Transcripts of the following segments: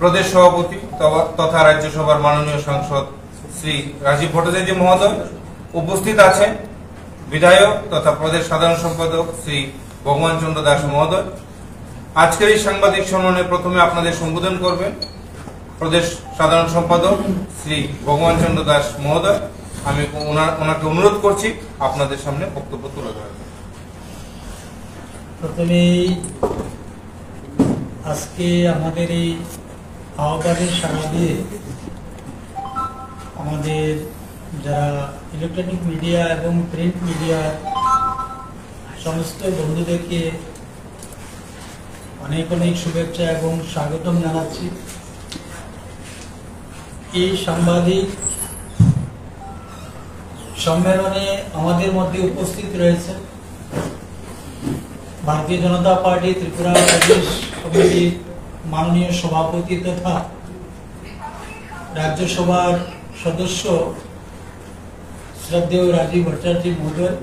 প্রদেশ সভাপতি তথা রাজ্যসভার মাননীয় সাংসদ শ্রী রাজীব ভট্টাচার্য মহোদয়, উপস্থিত আছেন বিধায়ক তথা প্রদেশ সাধারণ সম্পাদক শ্রী ভগবান চন্দ্র দাস মহোদয়। আজকের এই সাংবাদিক সম্মেলনে প্রথমে আপনাদের সম্বোধন করবেন প্রদেশ সাধারণ সম্পাদক শ্রী ভগবান চন্দ্র দাস মহোদয়। আমি ওনাকে অনুরোধ করছি আপনাদের সামনে বক্তব্য তুলে ধরার। প্রথমে আজকে আমাদের এই আহ্বানে সাড়া দিয়ে আমাদের যারা ইলেকট্রনিক মিডিয়া এবং প্রিন্ট মিডিয়া সমস্ত বন্ধুদেরকে অনেক অনেক শুভেচ্ছা এবং স্বাগতম জানাচ্ছি। এই সাংবাদিক সম্মেলনে আমাদের মধ্যে উপস্থিত রয়েছে ভারতীয় জনতা পার্টি ত্রিপুরা প্রদেশ কমিটির মাননীয় সভাপতি তথা রাজ্যসভার সদস্য শ্রদ্ধেয় রাজীব ভট্টাচার্য মহোদয়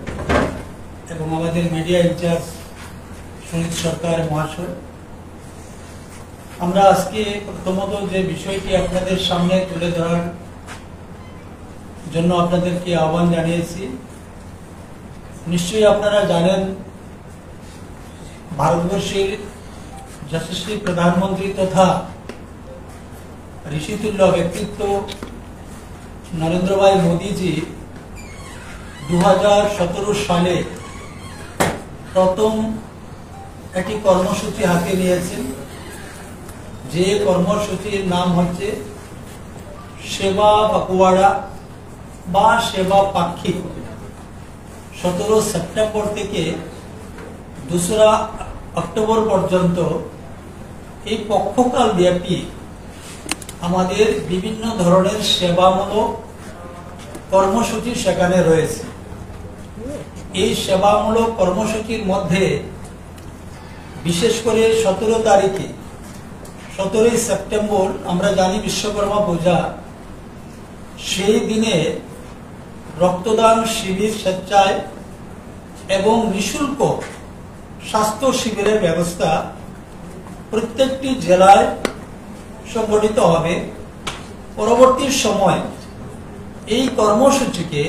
এবং আমাদের মিডিয়া ইনচার্জ সুনীত সরকার মহাশয়। আমরা আজকে প্রথমত যে বিষয়টি আপনাদের সামনে তুলে ধরার জন্য আপনাদেরকে আহ্বান জানিয়েছি, নিশ্চয়ই আপনারা জানেন ভারতবর্ষের যশস্বী প্রধানমন্ত্রী তথা ঋষিতুল্য ব্যক্তিত্ব নরেন্দ্র ভাই মোদীজি 2017 সালে প্রথম একটি কর্মসূচি হাতে নিয়েছেন, যে কর্মসূচির নাম হচ্ছে সেবা পাকুয়াড়া বা সেবা পাক্ষিক। 17 সেপ্টেম্বর থেকে 2রা অক্টোবর পর্যন্ত এই পক্ষকাল ব্যাপী আমাদের বিভিন্ন ধরনের সেবামূলক কর্মসূচি সেখানে রয়েছে। এই সেবামূলক কর্মসূচির মধ্যে বিশেষ করে 17 তারিখে 17ই সেপ্টেম্বর আমরা জানি বিশ্বকর্মা পূজা, সেই দিনে রক্তদান শিবির স্বেচ্ছায় এবং নিঃশুল্ক স্বাস্থ্য শিবিরের ব্যবস্থা প্রত্যেকটি জেলায় সংগঠিত হবে। পরবর্তী সময় এই কর্মসূচিকে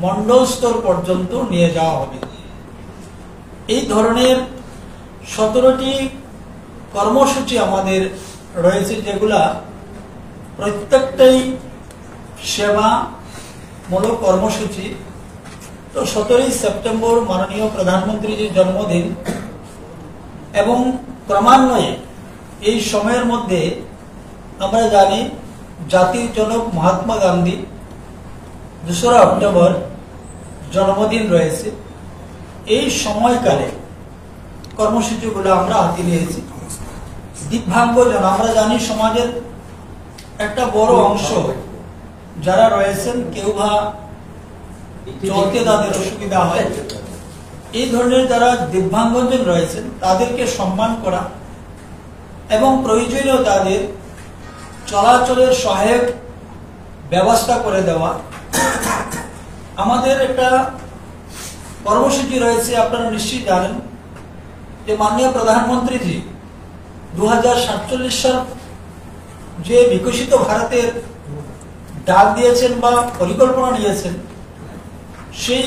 মণ্ডল স্তর পর্যন্ত নিয়ে যাওয়া হবে। এই ধরনের 17টি কর্মসূচি আমাদের রয়েছে, যেগুলা প্রত্যেকটাই সেবামূলক কর্মসূচি। তো 17ই সেপ্টেম্বর মাননীয় প্রধানমন্ত্রীজির জন্মদিন এবং ক্রমান্বয়ে এই সময়ের মধ্যে আমরা জানি জাতির জনক মহাত্মা গান্ধী 2রা অক্টোবর জন্মদিন রয়েছে। এই সময়কালে কর্মসূচিগুলো আমরা হাতে নিয়েছি। দিব্যাঙ্গজন, আমরা জানি সমাজের একটা বড় অংশ যারা রয়েছেন, কেউ বা চলতে তাদের অসুবিধা হয়, এই ধরনের যারা দিব্যাঙ্গজন রয়েছেন তাদেরকে সম্মান করা এবং প্রয়োজনীয় তাদের চলাচলের সহায়ক ব্যবস্থা করে দেওয়া। আমাদের একটা কর্মসূচি রয়েছে, আপনারা নিশ্চয়ই জানেন যে মাননীয় প্রধানমন্ত্রীজি 2047 সাল যে বিকশিত ভারতের ডাক দিয়েছেন বা পরিকল্পনা নিয়েছেন, সেই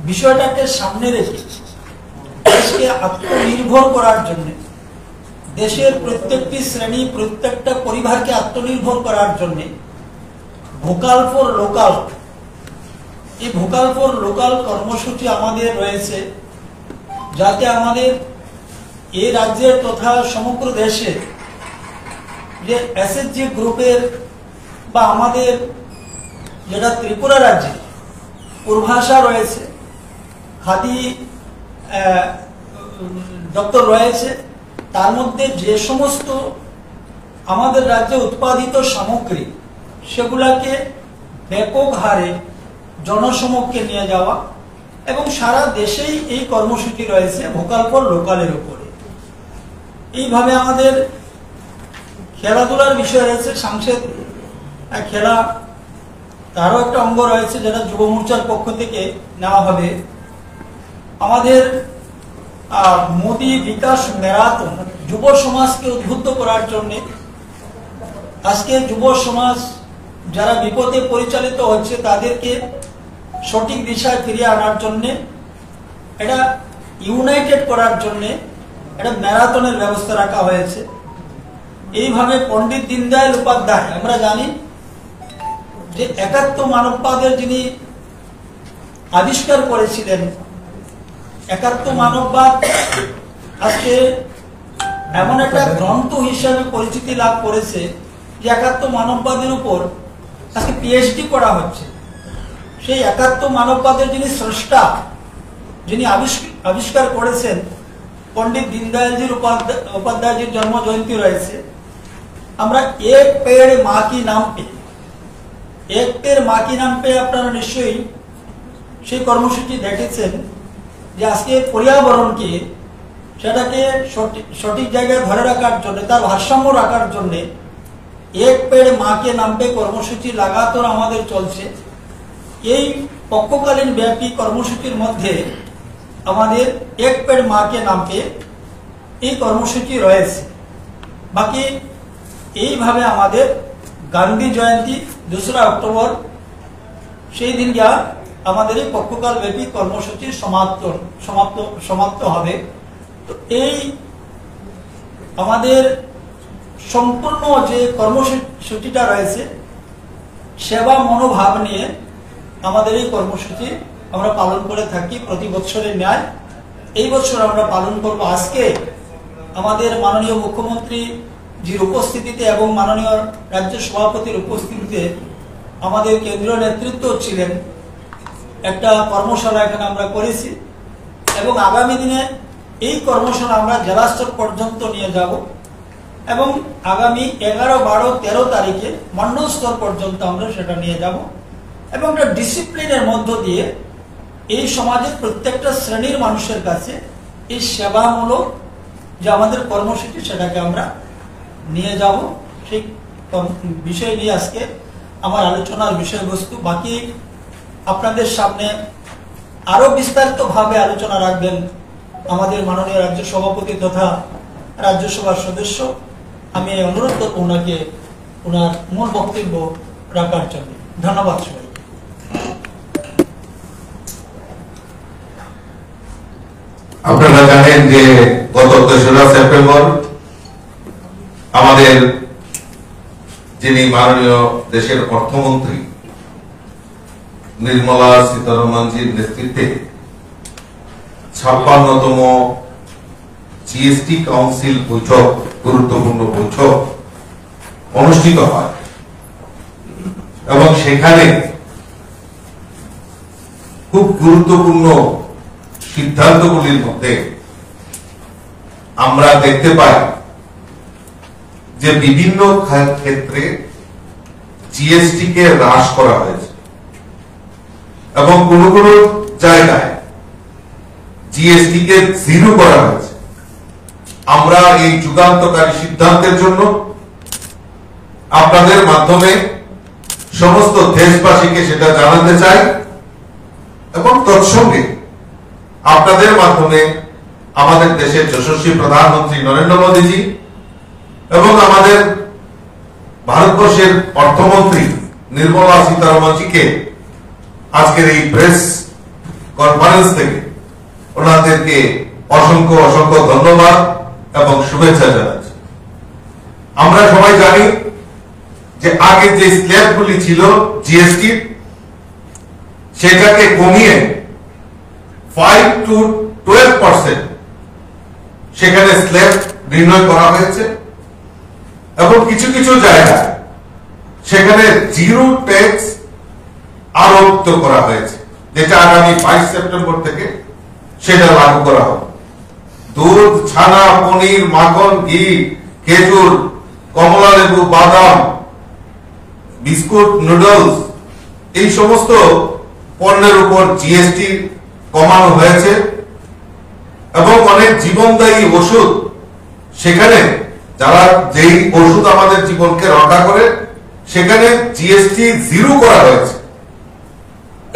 বিষয়টাকে সামনে রেখে দেশকে আত্মনির্ভর করার জন্য, দেশের প্রত্যেকটি শ্রেণী প্রত্যেকটা পরিবারকে আত্মনির্ভর করার জন্য ভোকাল ফর লোকাল, এই ভোকাল ফর লোকাল কর্মসূচি আমাদের রয়েছে, যাতে আমাদের এই রাজ্যের তথা সমগ্র দেশে যে এসএসজি গ্রুপের বা আমাদের যেটা ত্রিপুরা রাজ্যে পূর্বাশা রয়েছে, খাদি দপ্তর রয়েছে, তার মধ্যে যে সমস্ত আমাদের রাজ্যে উৎপাদিত সামগ্রী সেগুলাকে ব্যাপক হারে জনসমক্ষে নিয়ে যাওয়া এবং সারা দেশেই এই কর্মসূচি রয়েছে ভোকাল ফর লোকালের উপরে। এইভাবে আমাদের খেলাধুলার বিষয় রয়েছে, সাংসদ খেলা তারও একটা অঙ্গ রয়েছে যেটা যুব মোর্চার পক্ষ থেকে নেওয়া হবে। আমাদের মোদি বিকাশ ম্যারাথন যুব সমাজকে উদ্বুদ্ধ করার জন্য আজকে যুব সমাজ যারা বিপদে পরিচালিত হচ্ছে তাদেরকে সঠিক দিশায় ফিরিয়ে আনার জন্য এটা ইউনাইটেড করার জন্য একটা ম্যারাথনের ব্যবস্থা রাখা হয়েছে। এইভাবে পণ্ডিত দীনদয়াল উপাধ্যায়, আমরা জানি যে একাত্ম মানববাদের যিনি আবিষ্কার করেছিলেন, একাত্ম মানববাদ আজকে এমন একটা গ্রন্থ হিসাবে পরিচিতি লাভ করেছে যে একাত্ম মানববাদের উপর আজকে পিএইচডি করা হচ্ছে। সেই একাত্ম মানববাদের যিনি স্রষ্টা, যিনি আবিষ্কার করেছেন, পণ্ডিত দীনদয়ালজির উপাধ্যায়জির জন্ম জয়ন্তী রয়েছে। আমরা এক পেড় মা কি নাম পে, এক পেড় মা কি নাম পে আপনারা নিশ্চয়ই সেই কর্মসূচি দেখেছেন যে আজকে পর্যাবরণকে সেটাকে সঠিক জায়গায় ধরে রাখার জন্য, তার ভারসাম্য রাখার জন্য এক পেড় মা কে নাম পে কর্মসূচি লাগাতার আমাদের চলছে। এই পক্ষকালীন ব্যাপী কর্মসূচির মধ্যে আমাদের এক পেড় মা কে নাম পে এই কর্মসূচি রয়েছে। বাকি এইভাবে আমাদের গান্ধী জয়ন্তী 2রা অক্টোবর সেই দিন যা আমাদের এই পক্ষকাল ব্যাপী কর্মসূচি সমাপ্ত হবে। তো এই আমাদের সম্পূর্ণ যে কর্মসূচিটা রয়েছে সেবা মনোভাব নিয়ে আমাদের এই কর্মসূচি আমরা পালন করে থাকি প্রতি বছরের ন্যায়। এই বছর আমরা পালন করব। আজকে আমাদের মাননীয় মুখ্যমন্ত্রী জির উপস্থিতিতে এবং মাননীয় রাজ্য সভাপতির উপস্থিতিতে আমাদের কেন্দ্রীয় নেতৃত্ব ছিলেন, একটা কর্মশালা এখানে আমরা করেছি এবং আগামী দিনে এই কর্মশালা আমরা জেলা স্তর পর্যন্ত নিয়ে যাব এবং আগামী 11, 12, 13 তারিখে মন্ডল স্তর পর্যন্ত আমরা সেটা নিয়ে যাব এবং একটা ডিসিপ্লিনের মধ্য দিয়ে এই সমাজের প্রত্যেকটা শ্রেণীর মানুষের কাছে এই সেবামূলক যে আমাদের কর্মসূচি সেটাকে আমরা নিয়ে যাব। সেই বিষয় নিয়ে আজকে আমার আলোচনার বিষয়বস্তু। বাকি আপনাদের সামনে আরো বিস্তারিতভাবে আলোচনা রাখবেন আমাদের মাননীয় রাজ্য সভাপতি তথা রাজ্যসভার সদস্য। আমি অনুরোধ করব ওনাকে ওনার মূল বক্তব্য রাখার জন্য। ধন্যবাদ সবাই। আপনারা জানেন যে গত 3রা সেপ্টেম্বর আমাদের যিনি মাননীয় দেশের অর্থমন্ত্রী নির্মলা সীতারমণজির নেতৃত্বে 56তম জিএসটি কাউন্সিল বৈঠক, গুরুত্বপূর্ণ বৈঠক অনুষ্ঠিত হয় এবং সেখানে খুব গুরুত্বপূর্ণ সিদ্ধান্তগুলির মধ্যে আমরা দেখতে পাই যে বিভিন্ন ক্ষেত্রে জিএসটি কে হ্রাস করা হয়েছে এবং কোন কোন জায়গায় জিএসটি কে জিরো করা হয়েছে। আমরা এই যুগান্তকারী সিদ্ধান্তের জন্য আপনাদের মাধ্যমে সমস্ত দেশবাসীকে সেটা জানাতে চাই এবং তৎসঙ্গে আপনাদের মাধ্যমে আমাদের দেশের যশস্বী প্রধানমন্ত্রী নরেন্দ্র মোদীজি এবং আমাদের ভারতবর্ষের অর্থমন্ত্রী নির্মলা সীতারমণজিকে আজকের এই প্রেস কনফারেন্স থেকে ওনাদেরকে অসংখ্য অসংখ্য ধন্যবাদ এবং শুভেচ্ছা জানাচ্ছি। আমরা সবাই জানি যে আগে যে স্ল্যাবগুলি ছিল জিএসটি সেটাকে কমিয়ে 5 to 12% সেখানে স্ল্যাব নির্ণয় করা হয়েছে এবং কিছু কিছু জায়গায় সেখানে জিরো ট্যাক্স আরোপিত করা হয়েছে, যেটা আগামী 22 সেপ্টেম্বর থেকে সেটা লাগু করা হবে। দুধ, ছানা, পনির, মাখন, ঘি, খেজুর, কমলা লেবু, বাদাম, বিস্কুট, নুডলস এই সমস্ত পণ্যের উপর জিএসটি কমানো হয়েছে এবং অনেক জীবনদায়ী ওষুধ, সেখানে যারা যেই ওষুধ আমাদের জীবনকে রক্ষা করে সেখানে জিএসটি জিরো করা হয়েছে।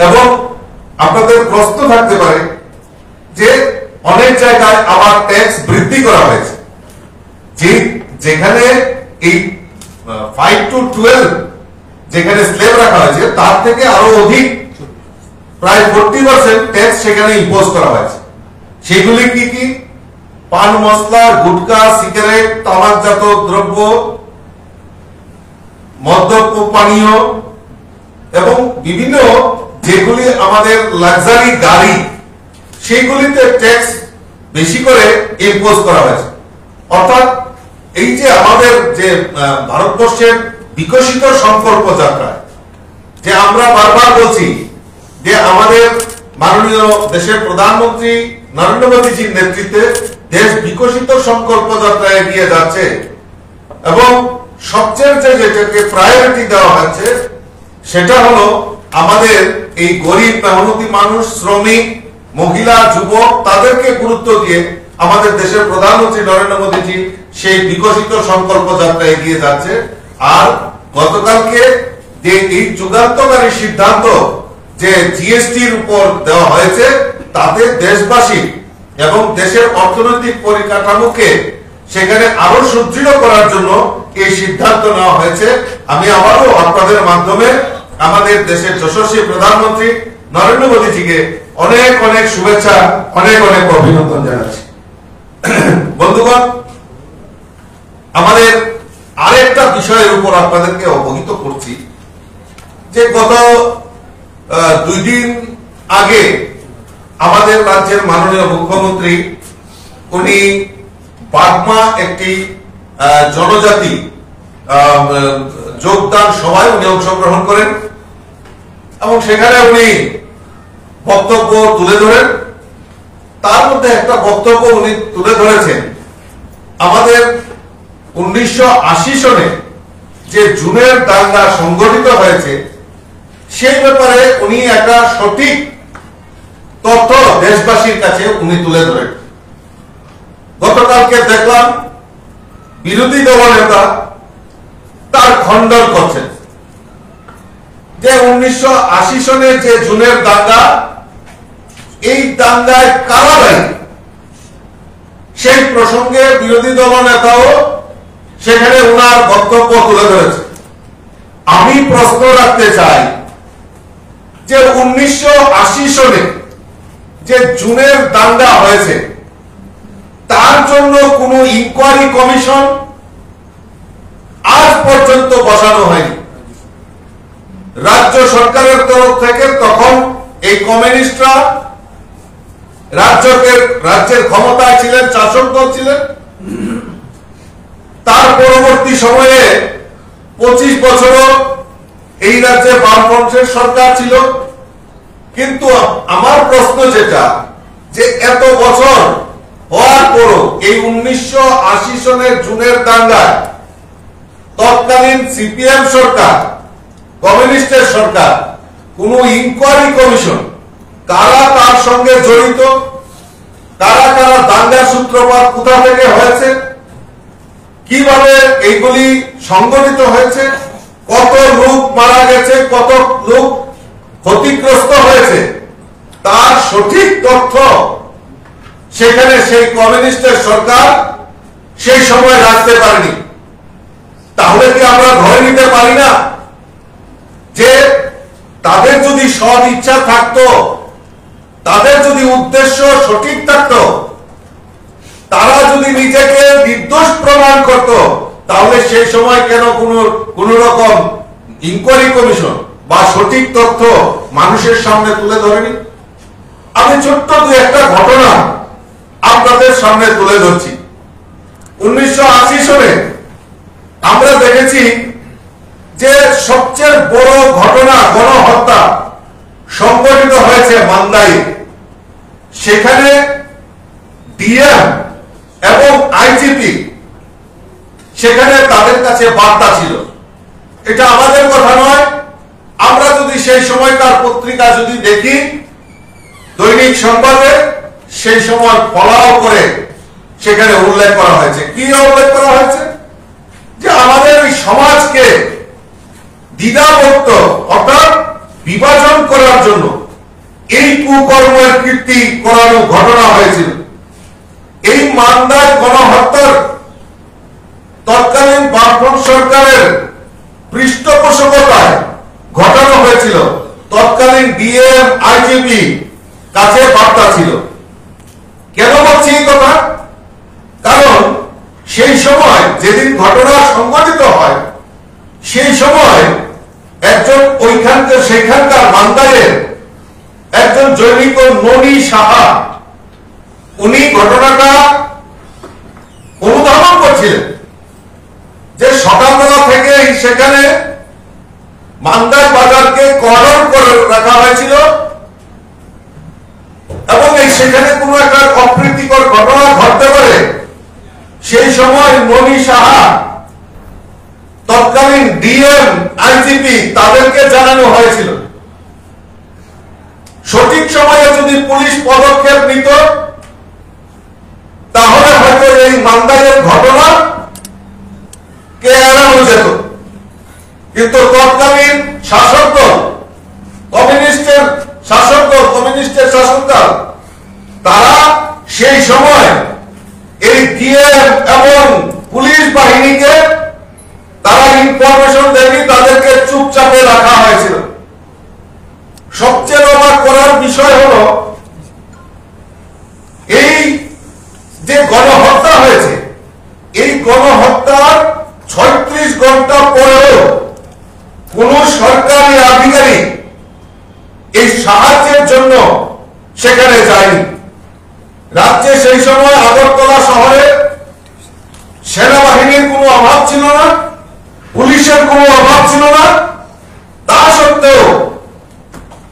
এবং আপনাদের প্রশ্ন থাকতে পারে যে অনেক জায়গায় আবার ট্যাক্স বৃদ্ধি করা হয়েছে, যেখানে এই 5 to 12 যেখানে স্ল্যাব রাখা হয়েছে তার থেকে আরো অধিক প্রায় 40% ট্যাক্স সেখানে ইম্পোজ করা হয়েছে। সেগুলি কি কি? পান মশলা, গুটখা, সিগারেট, তামাকজাত দ্রব্য, মদ্যপ পানীয় এবং বিভিন্ন যেগুলি আমাদের লাক্সারি গাড়ি সেগুলিতে ট্যাক্স বেশি করে ইম্পোজ করা হয়েছে। অর্থাৎ এই যে আমাদের যে ভারতবর্ষের বিকশিত সংকল্প যাত্রা, যে আমরা বারবার বলছি যে আমাদের মাননীয় দেশের প্রধানমন্ত্রী নরেন্দ্র মোদীজির নেতৃত্বে দেশ বিকশিত সংকল্প যাত্রায় এগিয়ে যাচ্ছে এবং সবচেয়ে যেটাকে প্রায়োরিটি দেওয়া হচ্ছে সেটা হলো আমাদের এই গরিব মেহনতি মানুষ, শ্রমিক, মহিলা, যুবক তাদেরকে গুরুত্ব দিয়ে আমাদের দেশের প্রধানমন্ত্রী নরেন্দ্র মোদীজি সেই বিকশিত সংকল্প যাত্রা এগিয়ে যাচ্ছে। আর গতকালকে যে এই যুগান্তকারী সিদ্ধান্ত যে জিএসটির উপর দেওয়া হয়েছে তাতে দেশবাসী এবং দেশের অর্থনৈতিক পরিকাঠামোকে সেখানে আরো সুদৃঢ় করার জন্য এই সিদ্ধান্ত নেওয়া হয়েছে। আমি আবারও আপনাদের মাধ্যমে আমাদের দেশের যশস্বী প্রধানমন্ত্রী নরেন্দ্র মোদীজিকে অনেক অনেক শুভেচ্ছা, অনেক অনেক অভিনন্দন জানাচ্ছি। বন্ধুগণ, আমাদের আরেকটা বিষয়ের উপর আপনাদেরকে অবহিত করছি যে গত 2 দিন আগে আমাদের রাজ্যের মাননীয় মুখ্যমন্ত্রী উনি বাগমা একটি জনজাতি যোগদান সভায় উনি অংশগ্রহণ করেন এবং সেখানে উনি বক্তব্য তুলে ধরেন। তার মধ্যে একটা বক্তব্য উনি তুলে ধরেছেন আমাদের 1980 সনে যে জুনের দাঙ্গা সংগঠিত হয়েছে সেই ব্যাপারে উনি একটা সঠিক তথ্য দেশবাসীর কাছে উনি তুলে ধরেন। গতকালকে দেখলাম বিরোধী দল নেতা তার খণ্ডন করছেন যে 1980 সনের যে জুনের দাঙ্গা, এই দাঙ্গায় কারা দায়ী সেই প্রসঙ্গে বিরোধী দল নেতাও সেখানে উনার বক্তব্য তুলে ধরেছে। আমি প্রশ্ন রাখতে চাই যে 1980 সনে যে জুনের দাঙ্গা হয়েছে তার জন্য কোনো ইনকোয়ারি কমিশন আজ পর্যন্ত বসানো হয়নি। রাজ্য সরকারের তরফ থেকে তখন এই কমিউনিস্টরা রাজ্যের ক্ষমতায় ছিলেন, শাসক দল ছিলেন। তার পরবর্তী সময়ে 25 বছরও এই রাজ্যে বামপন্থের সরকার ছিল। কিন্তু আমার প্রশ্ন যেটা, যে এত বছর হওয়ার পরও এই 1980 সনের জুনের দাঙ্গায় তৎকালীন সিপিএম সরকার, কমিউনিস্টের সরকার, কোন ইনকোয়ারি কমিশন, কারা তার সঙ্গে জড়িত, কারা কারা দাঙ্গার সূত্রপাত কোথা থেকে হয়েছে, কিভাবে এইগুলি সংগঠিত হয়েছে, কত লোক মারা গেছে, কত লোক ক্ষতিগ্রস্ত হয়েছে, তার সঠিক তথ্য সেখানে সেই কমিউনিস্টের সরকার সেই সময় রাখতে পারেনি। তাহলে কি আমরা ধরে নিতে পারি না যে তাদের যদি সৎ ইচ্ছা থাকতো, তাদের যদি উদ্দেশ্য সঠিক থাকতো, তারা যদি নিজেকে নির্দোষ প্রমাণ করত, তাহলে সেই সময় কেন কোন রকম ইনকোয়ারি কমিশন বা সঠিক তথ্য মানুষের সামনে তুলে ধরেনি? আমি ছোট্ট একটা ঘটনা আপনাদের সামনে তুলে ধরছি। 1980 সনে আমরা দেখেছি যে সবচেয়ে বড় ঘটনা, গণহত্যা সংঘটিত হয়েছে মান্দাইয়ে। সেখানে ডিএম এবং আইজিপি সেখানে তাদের কাছে বার্তা ছিল। এটা আমাদের কথা নয়, আমরা যদি সেই সময়কার পত্রিকা যদি দেখি, দৈনিক সংবাদে সেই সময় ফলাও করে সেখানে উল্লেখ করা হয়েছে। কি উল্লেখ করা হয়েছে? যে আমাদের এই সমাজকে দ্বিধামুক্ত অর্থাৎ বিভাজন করার জন্য এই কুকর্মের কীর্তি করানো ঘটনা হয়েছিল। এই মান্দায় গণহত্যার তৎকালীন বামফ্রন্ট সরকারের পৃষ্ঠপোষকতায় ঘটানো হয়েছিল। তৎকালীন ডিএম আইজিপি কাছে বার্তা ছিল। কেন বলছি এই কথা? কারণ সেই সময় যেদিন ঘটনা সংঘটিত হয় সেই সময় একজন সেখানকার মান্দায়ের একজন জৈনিক ননী সাহা উনি ঘটনাটা অনুধাবন করছিলেন যে সকালবেলা থেকে সেখানে মান্দার বাজারকে কর্ডন করে রাখা হয়েছিল এবং সেখানে কোন একটা অপ্রীতিকর ঘটনা ঘটতে পারে সেই সময় ননী সাহা তৎকালীন ডিএম আইজিপি তাদেরকে জানানো হয়েছিল। সঠিক সময়ে যদি পুলিশ পদক্ষেপ নিত তাহলে হয়তো এই মান্দাইয়ের ঘটনা কে এড়ানো যেত। কিন্তু তৎকালীন শাসক দল কমিউনিস্টের শাসনকাল তারা সেই সময় এই ডিএম এবং পুলিশ বাহিনীকে তারা ইনফরমেশন দেয়নি, তাদেরকে চুপচাপে রাখা হয়েছিল। সবচেয়ে অবাক করার বিষয় হলো এই যে গণহত্যা হয়েছে এই গণহত্যার 36 ঘন্টা পরেও কোন সরকারি আধিকারিক এই সাহায্যের জন্য সেখানে যায়নি। রাজ্যে সেই সময় আগরতলা শহরে সেনাবাহিনীর কোনো অভাব ছিল না, পুলিশের কোনো অভাব ছিল না। তা সত্ত্বেও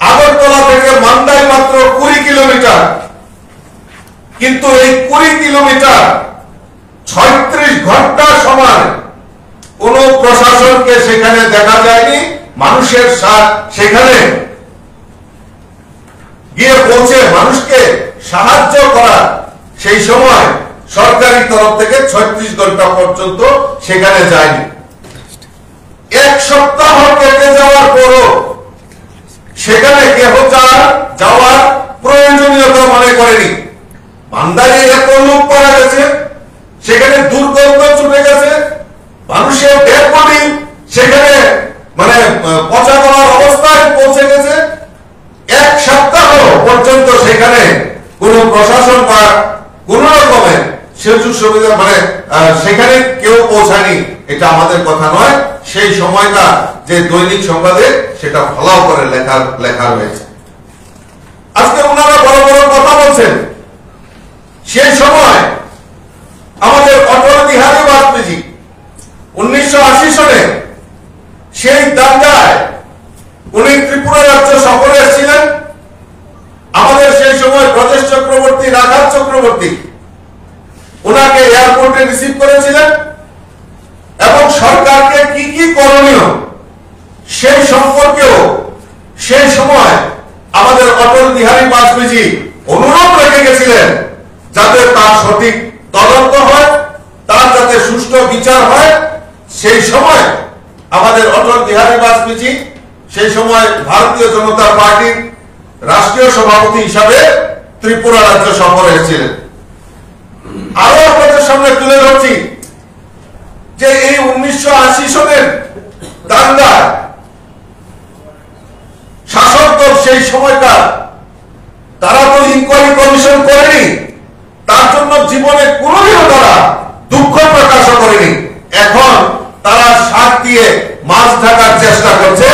আগরতলা থেকে মান্দাই মাত্র 20 কিলোমিটার, কিন্তু এই 20 কিলোমিটার 36 ঘন্টা সময় কোন প্রশাসনকে সেখানে দেখা যায়নি। মানুষের সেখানে গিয়ে পৌঁছে মানুষকে সাহায্য করা সেই সময় সরকারি তরফ থেকে 36 ঘন্টা পর্যন্ত সেখানে যায়নি। এক সপ্তাহ কেটে যাওয়ার পরও সেখানে কেহ যাওয়ার প্রয়োজনীয়তা মনে করেনি। মান্দারে এত লোক মারা গেছে, সেখানে দুর্গন্ধ ছুটে গেছে, মানুষের ডেড বডি সেখানে মানে পচা গলার অবস্থায় পৌঁছে গেছে। এক সপ্তাহ পর্যন্ত সেখানে কোন প্রশাসন বা কোন রকমের সুযোগ সুবিধা মানে সেখানে কেউ পৌঁছায়নি। এটা আমাদের কথা নয়, সেই সময়টা যে দৈনিক সংবাদে সেটা ফলাও করে লেখা রয়েছে। আজকে ওনারা বড় বড় কথা বলছেন। সেই সময় আমাদের অটল বিহারী বাজপেয়ী 1980 সনে সেই দাঙ্গায় উনি ত্রিপুরা রাজ্য সফরে এসেছিলেন। আমাদের সেই সময় ব্রজেশ চক্রবর্তী, রাঘাত চক্রবর্তী ওনাকে এয়ারপোর্টে রিসিভ করেছিলেন এবং সরকারকে কি কি করণীয় সেই সম্পর্কেও সেই সময় আমাদের অটল বিহারী বাজপেয়ী অনুরোধ রেখে গেছিলেন যাতে তার সঠিক তদন্ত হয়, তার যাতে সুষ্ঠু বিচার হয়। সেই সময় আমাদের অটল বিহারী বাজপেয়ী সেই সময় ভারতীয় জনতা পার্টির রাষ্ট্রীয় সভাপতি হিসাবে ত্রিপুরা রাজ্য সফরে এসেছিলেন। আরো আপনাদের সামনে তুলে ধরছি যে এই 1980 সনের দাঙ্গা শাসক দল সেই সময়টা তারা তো ইনকোয়ারি কমিশন করেনি, তার জন্য জীবনে কোনোদিনও তারা দুঃখ প্রকাশও করেনি। এখন তারা শাক দিয়ে মাছ ঢাকার চেষ্টা করছে,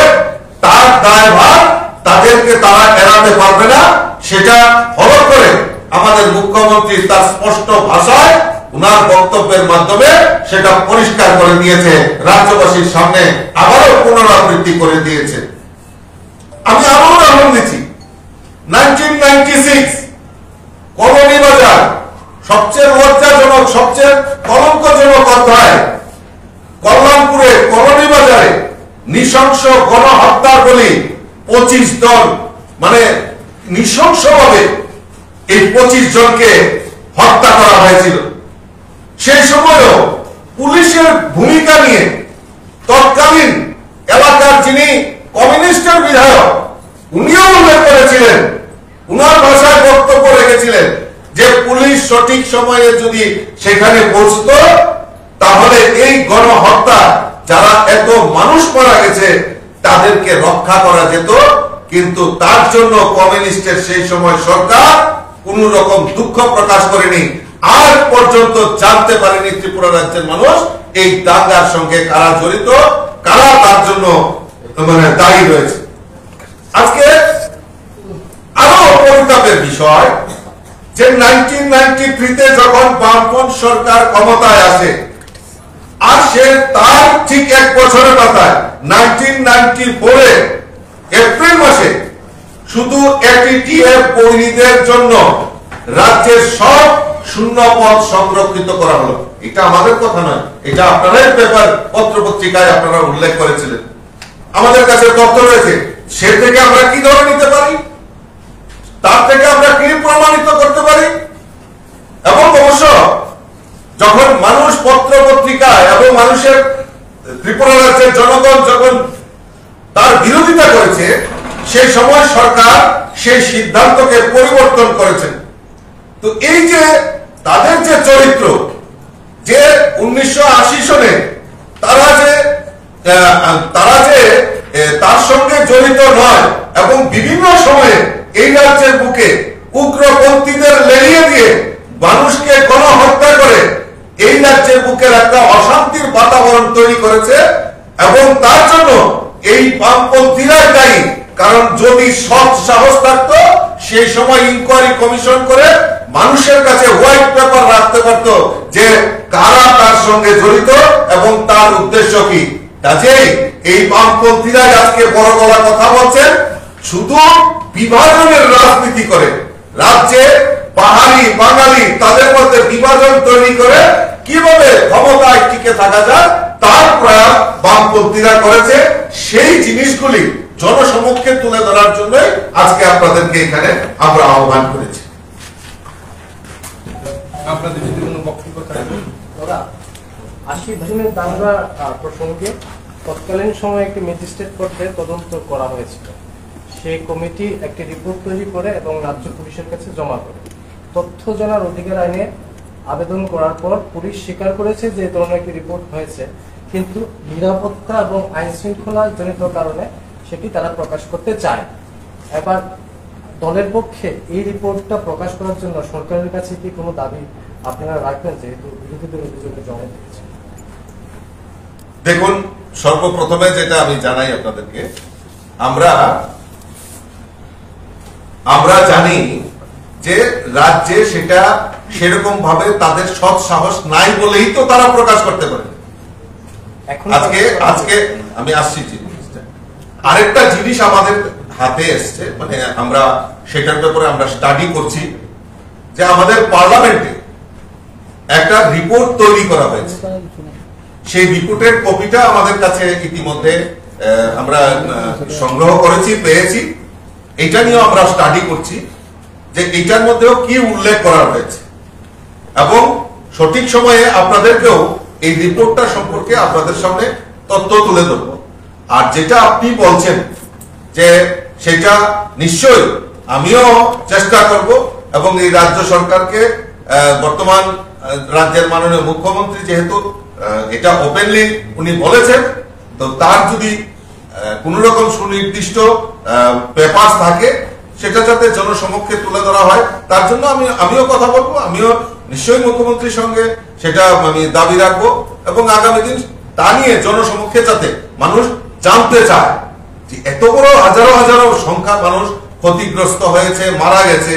তার দায়ভার তাদেরকে তারা এড়াতে পারবে না। সেটা ফলো করে আমাদের মুখ্যমন্ত্রী তার স্পষ্ট ভাষায় উনার বক্তব্যের মাধ্যমে সেটা পরিষ্কার করে দিয়েছে, রাজ্যবাসীর সামনে আবারও পুনরাবৃত্তি করে দিয়েছে। আমি আরো উদাহরণ দিচ্ছি। 1996 কলোনি বাজার সবচেয়ে লজ্জাজনক, সবচেয়ে কলঙ্কজনক অধ্যায়। কল্যাণপুরে কলোনি বাজারে নৃশংস গণহত্যার বলি 25 জন মানে নৃশংসভাবে এই 25 জনকে হত্যা করা হয়েছিল। সেই সময়ও পুলিশের ভূমিকা নিয়ে তৎকালীন এলাকার যিনি কমিউনিস্টের বিধায়ক উনিও উল্লেখ করেছিলেন, উনার ভাষায় বক্তব্য রেখেছিলেন যে পুলিশ সঠিক সময়ে যদি সেখানে পৌঁছতো তাহলে এই গণহত্যা যারা এত মানুষ মারা গেছে তাদেরকে রক্ষা করা যেত, কিন্তু তার জন্য কমিউনিস্টের সেই সময় সরকার কোন রকম দুঃখ প্রকাশ করেনি। আজ পর্যন্ত জানতে পারেনি ত্রিপুরা রাজ্যের মানুষ এই দাঙ্গার সঙ্গে কারা জড়িত, কারা তার জন্য দায়ী রয়েছে। আজকে আরো পরিতাপের বিষয় যে 1993-তে যখন বামপন্থী সরকার ক্ষমতায় আসে, আর সে তার ঠিক এক বছরের মাথায় 1994-এ এপ্রিল মাসে শুধু এটিটিএফ বৈরীদের জন্য রাজ্যের সব শূন্য পদ সংরক্ষিত করা হলো। এটা আমাদের কথা নয়, এটা আপনারাই পেপার পত্র পত্রিকায় আপনারা উল্লেখ করেছিলেন। আমাদের কাছে তথ্য রয়েছে। সে থেকে আমরা কি ধরে নিতে পারি, তার থেকে আমরা কি প্রমাণিত করতে পারি। এবং অবশ্য যখন মানুষ পত্র পত্রিকায় এবং মানুষের ত্রিপুরা রাজ্যের জনগণ যখন তার বিরোধিতা করেছে, সেই সময় সরকার সেই সিদ্ধান্তকে পরিবর্তন করেছেন। তো এই যে তাদের যে চরিত্র, যে 1980 সনে তারা যে তার সঙ্গে জড়িত নয় এবং বিভিন্ন সময়ে এই রাজ্যের বুকে উগ্রপন্থীদের লেলিয়ে দিয়ে মানুষকে গণহত্যা করে এই রাজ্যের বুকের একটা অশান্তির বাতাবরণ তৈরি করেছে, এবং তার জন্য এই বামপন্থীরাই দায়ী। কারণ যদি সৎ সাহস থাকতো সেই সময় ইনকোয়ারি কমিশন করে মানুষের কাছে হোয়াইট পেপার রাখতে পারত যে কারা তার সঙ্গে জড়িত এবং তার উদ্দেশ্য কি। কাজেই এই বামপন্থীরা আজকে বড় বড় কথা বলছেন, শুধু বিভাজনের রাজনীতি করে রাজ্যে পাহাড়ি বাঙালি তাদের মধ্যে বিভাজন তৈরি করে কিভাবে ক্ষমতায় টিকে থাকা যায় তার প্রয়াস বামপন্থীরা করেছে। সেই জিনিসগুলি জনসমক্ষে তুলে ধরার জন্য আজকে আপনাদেরকে এখানে আমরা আহ্বান করেছি। আপনাদের যদি কোনো বক্তব্য থাকে। 80 জনের দাঙ্গা প্রসঙ্গে তৎকালীন সময়ে একটি ম্যাজিস্ট্রেট কোর্টে তদন্ত করা হয়েছিল। সেই কমিটি একটি রিপোর্ট তৈরি করে এবং রাজ্য পুলিশের কাছে জমা করে। তথ্য জানার অধিকার আইনে আবেদন করার পর পুলিশ স্বীকার করেছে যে এই ধরনের একটি রিপোর্ট হয়েছে, কিন্তু নিরাপত্তা এবং আইন শৃঙ্খলা জনিত কারণে সেটি তারা প্রকাশ করতে চায়। এবার দলের পক্ষে এই রিপোর্টটা প্রকাশ করার জন্য সরকারের কাছে কি কোনো দাবি আপনারা রাখবেন, যেহেতু বিরোধীদের অভিযোগে জমা দিয়েছে? দেখুন, সর্বপ্রথমে যেটা আমি জানাই আপনাদেরকে, আমরা জানি যে রাজ্যে সেটা সেরকম ভাবে তাদের সৎ সাহস নাই বলেই তো তারা প্রকাশ করতে পারে। আজকে আমি আসছি, আরেকটা জিনিস আমাদের হাতে এসছে, মানে আমরা সেটার ব্যাপারে আমরা স্টাডি করছি, যে আমাদের পার্লামেন্টে একটা রিপোর্ট তৈরি করা হয়েছে। সেই রিপোর্টের কপিটা আমাদের কাছে ইতিমধ্যে আমরা সংগ্রহ করেছি, পেয়েছি। এটা নিয়েও আমরা স্টাডি করছি যে এটার মধ্যেও কি উল্লেখ করা হয়েছে, এবং সঠিক সময়ে আপনাদেরকেও এই রিপোর্টটা সম্পর্কে আপনাদের সামনে তথ্য তুলে ধরব। আর যেটা আপনি বলছেন যে সেটা নিশ্চয়ই আমিও চেষ্টা করব, এবং এই রাজ্য সরকারকে, বর্তমান রাজ্যের মাননীয় মুখ্যমন্ত্রী যেহেতু এটা ওপেনলি উনি বলেছেন, তো তার যদি কোন রকম সুনির্দিষ্ট পেপার থাকে সেটা যাতে জনসমক্ষে তুলে ধরা হয়, তার জন্য আমিও কথা বলবো। আমিও নিশ্চয়ই মুখ্যমন্ত্রীর সঙ্গে সেটা আমি দাবি রাখবো, এবং আগামী দিন তা নিয়ে জনসমক্ষে যাতে মানুষ জানতে চায় যে এত বড় হাজারো হাজারো সংখ্যা মানুষ ক্ষতিগ্রস্ত হয়েছে, মারা গেছে,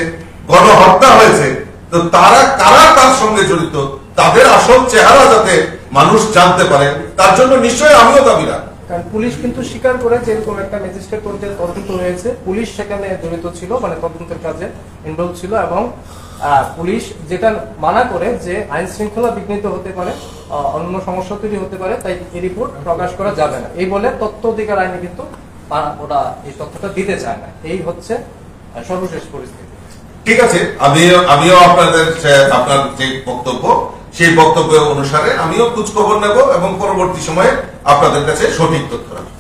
গণহত্যা হয়েছে, তো তারা কারা তার সঙ্গে জড়িত, তাদের আসল চেহারা যাতে মানুষ জানতে পারে, তার জন্য নিশ্চয়ই আমিও দাবি রাখবো। কারণ পুলিশ কিন্তু স্বীকার করে যে এরকম একটা ম্যাজিস্ট্রেট কোর্টে তদন্ত হয়েছে, পুলিশ সেখানে জড়িত ছিল, মানে তদন্তের কাজে ইনভলভ ছিল, এবং পুলিশ যেটা মানা করে যে আইন শৃঙ্খলা বিঘ্নিত হতে পারে, অন্য সমস্যা তৈরি হতে পারে, তাই এই রিপোর্ট প্রকাশ করা যাবে না এই বলে তথ্য অধিকার আইনে কিন্তু ওরা এই তথ্যটা দিতে চায় না। এই হচ্ছে সর্বশেষ পরিস্থিতি। ঠিক আছে, আমিও আপনার যে বক্তব্য সেই বক্তব্য অনুসারে আমিও খোঁজ খবর নেব এবং পরবর্তী সময়ে আপনাদের কাছে সঠিক তথ্য রাখবো।